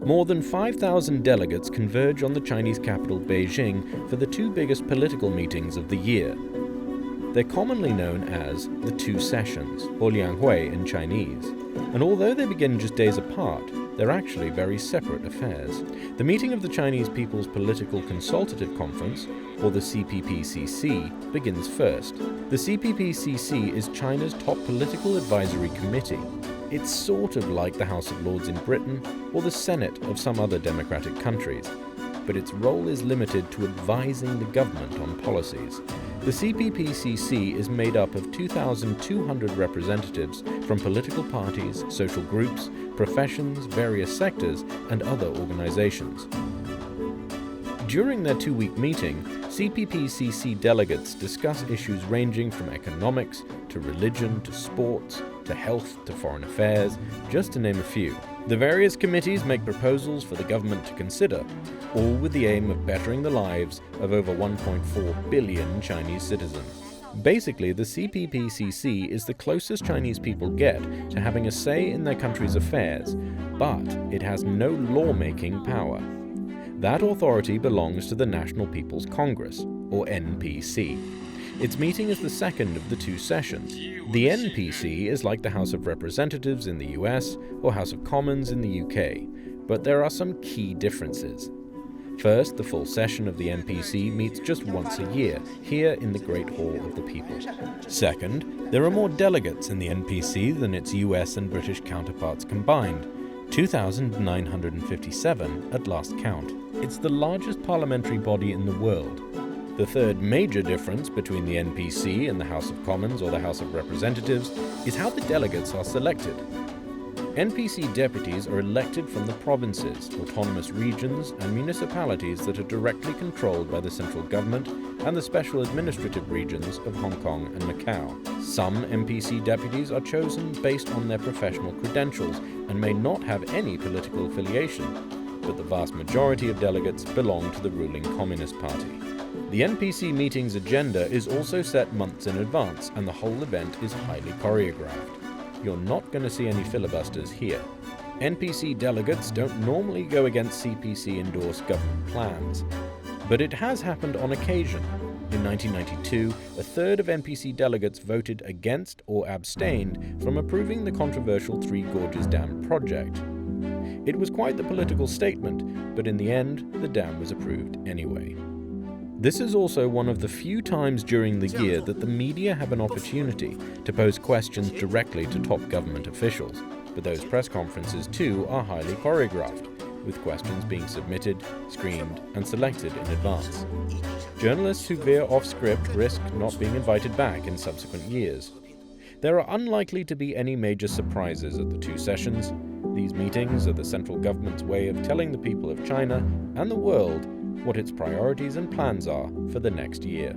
More than 5,000 delegates converge on the Chinese capital Beijing for the two biggest political meetings of the year. They're commonly known as the Two Sessions, or Lianghui in Chinese, and although they begin just days apart, they're actually very separate affairs. The meeting of the Chinese People's Political Consultative Conference, or the CPPCC, begins first. The CPPCC is China's top political advisory committee. It's sort of like the House of Lords in Britain or the Senate of some other democratic countries, but its role is limited to advising the government on policies. The CPPCC is made up of 2,200 representatives from political parties, social groups, professions, various sectors, and other organizations. During their two-week meeting, CPPCC delegates discuss issues ranging from economics to religion to sports to health to foreign affairs, just to name a few. The various committees make proposals for the government to consider, all with the aim of bettering the lives of over 1.4 billion Chinese citizens. Basically, the CPPCC is the closest Chinese people get to having a say in their country's affairs, but it has no lawmaking power. That authority belongs to the National People's Congress, or NPC. Its meeting is the second of the two sessions. The NPC is like the House of Representatives in the US or House of Commons in the UK, but there are some key differences. First, the full session of the NPC meets just once a year, here in the Great Hall of the People. Second, there are more delegates in the NPC than its US and British counterparts combined, 2,957 at last count. It's the largest parliamentary body in the world. The third major difference between the NPC and the House of Commons or the House of Representatives is how the delegates are selected. NPC deputies are elected from the provinces, autonomous regions, and municipalities that are directly controlled by the central government and the special administrative regions of Hong Kong and Macau. Some NPC deputies are chosen based on their professional credentials and may not have any political affiliation, but the vast majority of delegates belong to the ruling Communist Party. The NPC meeting's agenda is also set months in advance, and the whole event is highly choreographed. You're not going to see any filibusters here. NPC delegates don't normally go against CPC-endorsed government plans, but it has happened on occasion. In 1992, a third of NPC delegates voted against or abstained from approving the controversial Three Gorges Dam project. It was quite the political statement, but in the end, the dam was approved anyway. This is also one of the few times during the year that the media have an opportunity to pose questions directly to top government officials, but those press conferences too are highly choreographed, with questions being submitted, screened, and selected in advance. Journalists who veer off script risk not being invited back in subsequent years. There are unlikely to be any major surprises at the two sessions. These meetings are the central government's way of telling the people of China and the world what its priorities and plans are for the next year.